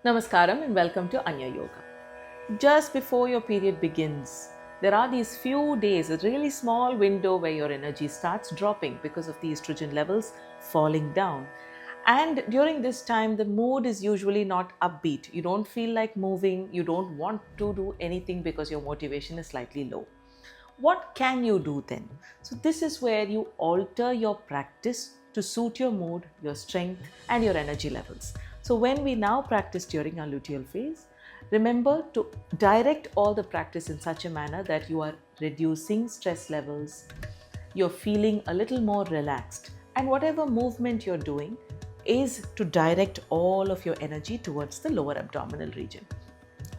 Namaskaram and welcome to Anya Yoga. Just before your period begins, there are these few days, a really small window where your energy starts dropping because of the estrogen levels falling down. And during this time, the mood is usually not upbeat. You don't feel like moving, you don't want to do anything because your motivation is slightly low. What can you do then? So, this is where you alter your practice to suit your mood, your strength, and your energy levels. So, when we now practice during our luteal phase, remember to direct all the practice in such a manner that you are reducing stress levels, you're feeling a little more relaxed, and whatever movement you're doing is to direct all of your energy towards the lower abdominal region.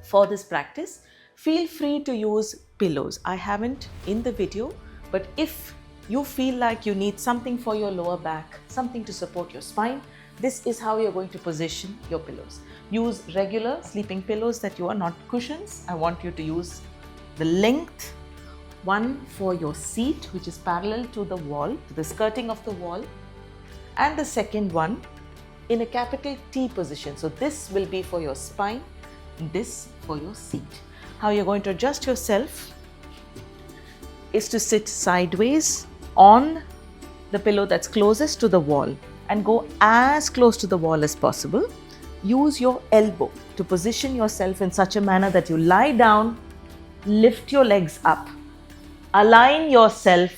For this practice, feel free to use pillows. I haven't in the video, but if you feel like you need something for your lower back, something to support your spine, this is how you're going to position your pillows. Use regular sleeping pillows that you are not cushions. I want you to use the length, one for your seat, which is parallel to the wall, to the skirting of the wall, and the second one in a capital T position. So this will be for your spine, this for your seat. How you're going to adjust yourself is to sit sideways on the pillow that's closest to the wall and go as close to the wall as possible. Use your elbow to position yourself in such a manner that you lie down, lift your legs up, align yourself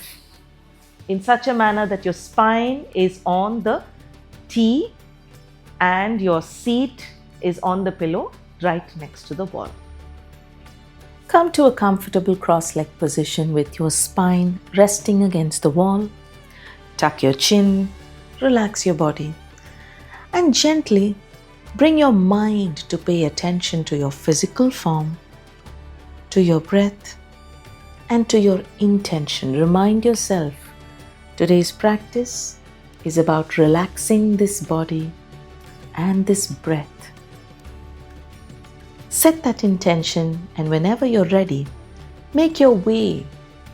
in such a manner that your spine is on the T and your seat is on the pillow right next to the wall. Come to a comfortable cross-leg position with your spine resting against the wall. Tuck your chin, relax your body, and gently bring your mind to pay attention to your physical form, to your breath, and to your intention. Remind yourself, today's practice is about relaxing this body and this breath. Set that intention, and whenever you're ready, make your way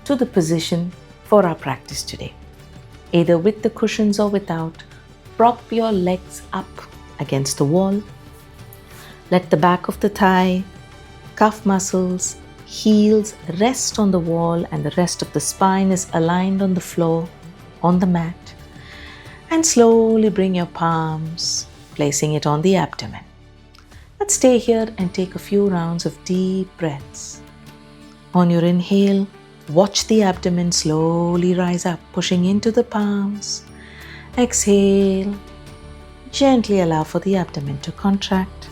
to the position for our practice today. Either with the cushions or without, prop your legs up against the wall. Let the back of the thigh, calf muscles, heels rest on the wall, and the rest of the spine is aligned on the floor, on the mat. And slowly bring your palms, placing it on the abdomen. Let's stay here and take a few rounds of deep breaths. On your inhale, watch the abdomen slowly rise up, pushing into the palms. Exhale, gently allow for the abdomen to contract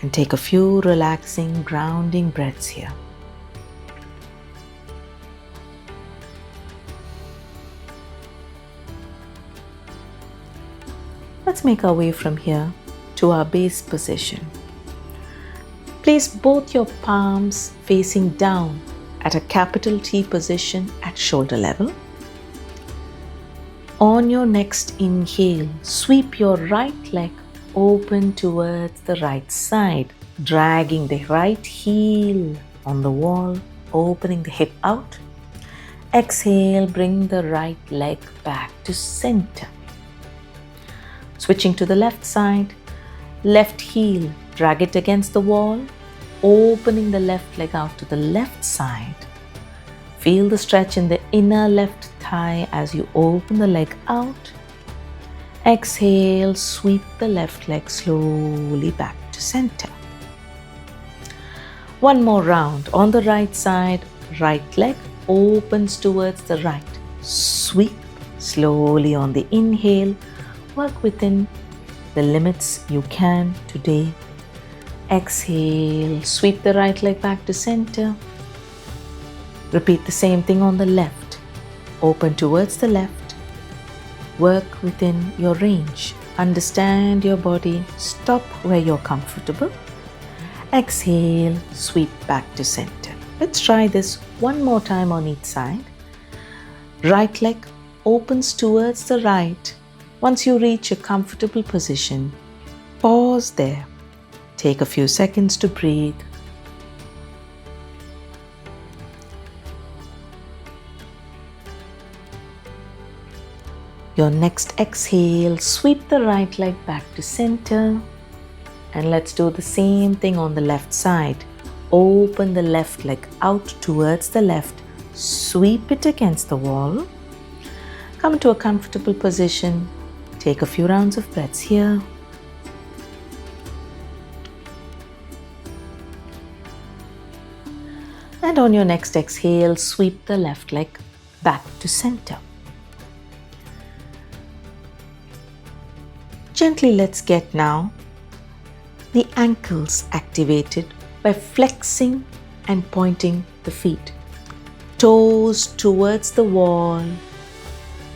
and take a few relaxing, grounding breaths here. Let's make our way from here to our base position. Place both your palms facing down at a capital T position at shoulder level. On your next inhale, sweep your right leg open towards the right side, dragging the right heel on the wall, opening the hip out. Exhale, bring the right leg back to center. Switching to the left side, left heel, drag it against the wall, opening the left leg out to the left side. Feel the stretch in the inner left thigh as you open the leg out. Exhale, sweep the left leg slowly back to center. One more round. On the right side, right leg opens towards the right. Sweep slowly on the inhale. Work within the limits you can today. Exhale, sweep the right leg back to center. Repeat the same thing on the left. Open towards the left. Work within your range. Understand your body. Stop where you're comfortable. Exhale, sweep back to center. Let's try this one more time on each side. Right leg opens towards the right. Once you reach a comfortable position, pause there. Take a few seconds to breathe. Your next exhale, sweep the right leg back to center. And let's do the same thing on the left side. Open the left leg out towards the left. Sweep it against the wall. Come to a comfortable position. Take a few rounds of breaths here. And on your next exhale, sweep the left leg back to center. Gently let's get now the ankles activated by flexing and pointing the feet. Toes towards the wall,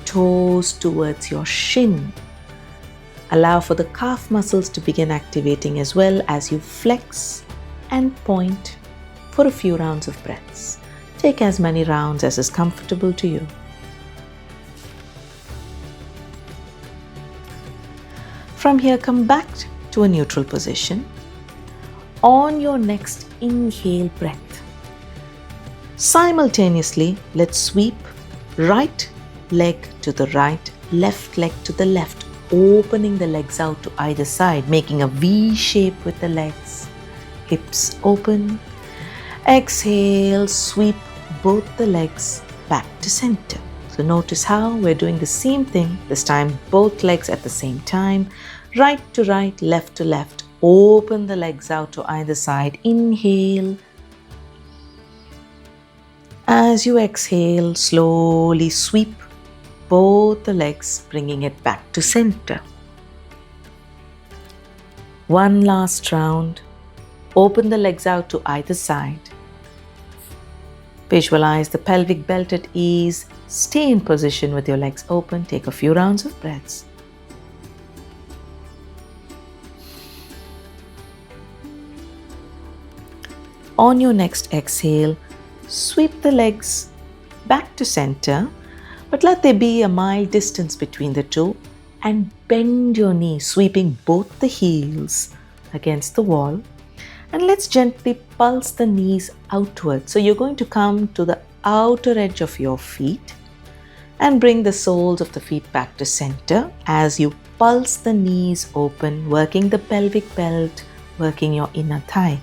toes towards your shin. Allow for the calf muscles to begin activating as well as you flex and point for a few rounds of breaths. Take as many rounds as is comfortable to you. From here, come back to a neutral position. On your next inhale breath, simultaneously, let's sweep right leg to the right, left leg to the left, opening the legs out to either side, making a V shape with the legs. Hips open. Exhale, sweep both the legs back to center. So notice how we're doing the same thing, this time both legs at the same time. Right to right, left to left. Open the legs out to either side. Inhale. As you exhale, slowly sweep both the legs, bringing it back to center. One last round. Open the legs out to either side. Visualize the pelvic belt at ease. Stay in position with your legs open. Take a few rounds of breaths. On your next exhale, sweep the legs back to center, but let there be a mild distance between the two and bend your knee, sweeping both the heels against the wall. And let's gently pulse the knees outwards. So you're going to come to the outer edge of your feet and bring the soles of the feet back to center as you pulse the knees open, working the pelvic belt, working your inner thigh.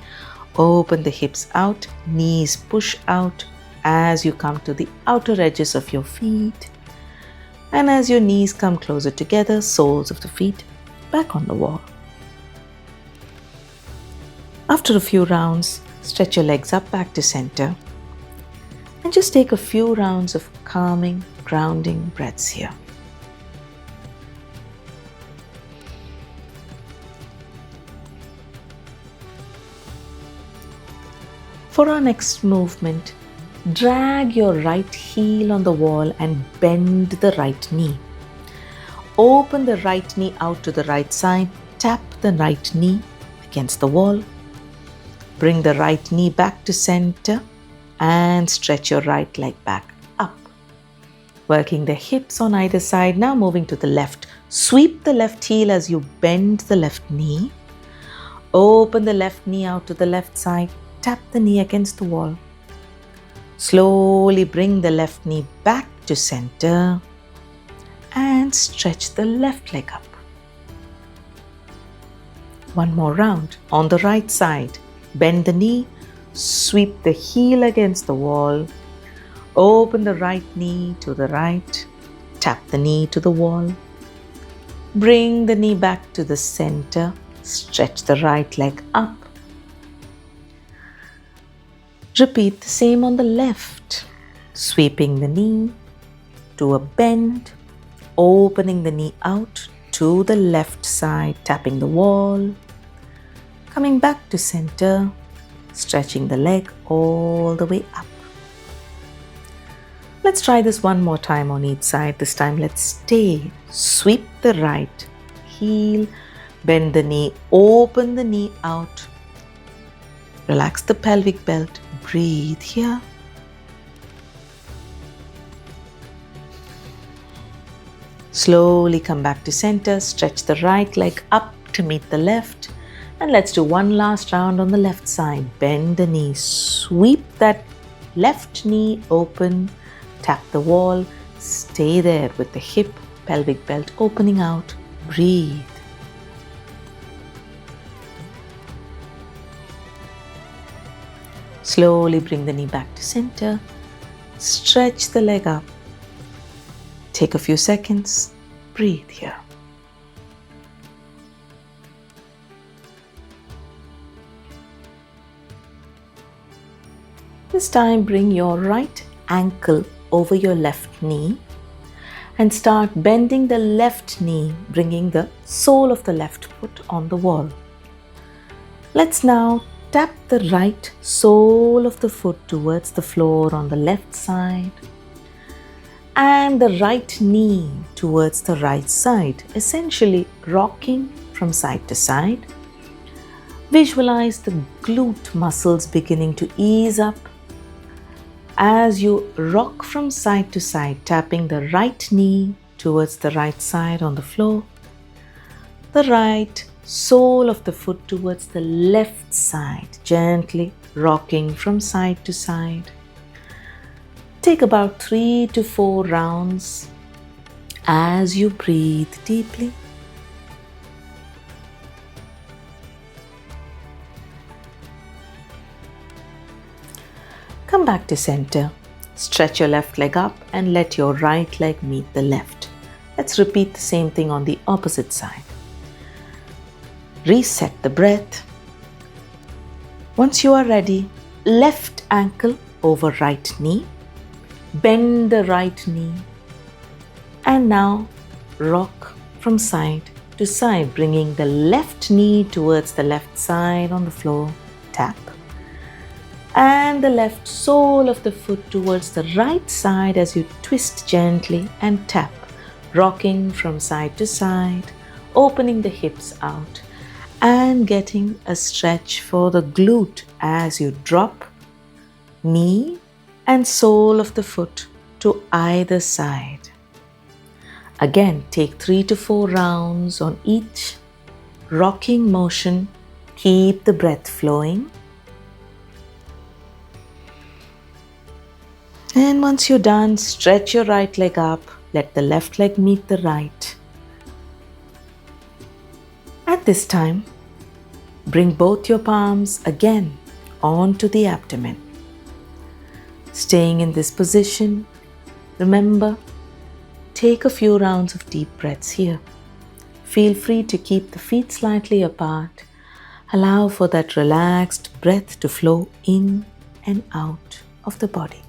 Open the hips out, knees push out as you come to the outer edges of your feet. And as your knees come closer together, soles of the feet back on the wall. After a few rounds, stretch your legs up back to center and just take a few rounds of calming, grounding breaths here. For our next movement, drag your right heel on the wall and bend the right knee. Open the right knee out to the right side, tap the right knee against the wall. Bring the right knee back to center and stretch your right leg back up. Working the hips on either side, now moving to the left. Sweep the left heel as you bend the left knee. Open the left knee out to the left side, tap the knee against the wall. Slowly bring the left knee back to center and stretch the left leg up. One more round on the right side. Bend the knee, sweep the heel against the wall, open the right knee to the right, tap the knee to the wall, bring the knee back to the center, stretch the right leg up. Repeat the same on the left, sweeping the knee to a bend, opening the knee out to the left side, tapping the wall. Coming back to center, stretching the leg all the way up. Let's try this one more time on each side. This time let's stay. Sweep the right heel, bend the knee, open the knee out. Relax the pelvic belt. Breathe here. Slowly come back to center. Stretch the right leg up to meet the left. And let's do one last round on the left side. Bend the knee, sweep that left knee open, tap the wall, stay there with the hip, pelvic belt opening out. Breathe. Slowly bring the knee back to center. Stretch the leg up. Take a few seconds. Breathe here. This time, bring your right ankle over your left knee and start bending the left knee, bringing the sole of the left foot on the wall. Let's now tap the right sole of the foot towards the floor on the left side and the right knee towards the right side, essentially rocking from side to side. Visualize the glute muscles beginning to ease up as you rock from side to side, tapping the right knee towards the right side on the floor, the right sole of the foot towards the left side, gently rocking from side to side. Take about 3 to 4 rounds as you breathe deeply. Come back to center. Stretch your left leg up and let your right leg meet the left. Let's repeat the same thing on the opposite side. Reset the breath. Once you are ready, left ankle over right knee. Bend the right knee. And now rock from side to side, bringing the left knee towards the left side on the floor. Tap. And the left sole of the foot towards the right side as you twist gently and tap, rocking from side to side, opening the hips out and getting a stretch for the glute as you drop knee and sole of the foot to either side. Again, take 3 to 4 rounds on each rocking motion. Keep the breath flowing. And once you're done, stretch your right leg up. Let the left leg meet the right. At this time, bring both your palms again onto the abdomen. Staying in this position, remember, take a few rounds of deep breaths here. Feel free to keep the feet slightly apart. Allow for that relaxed breath to flow in and out of the body.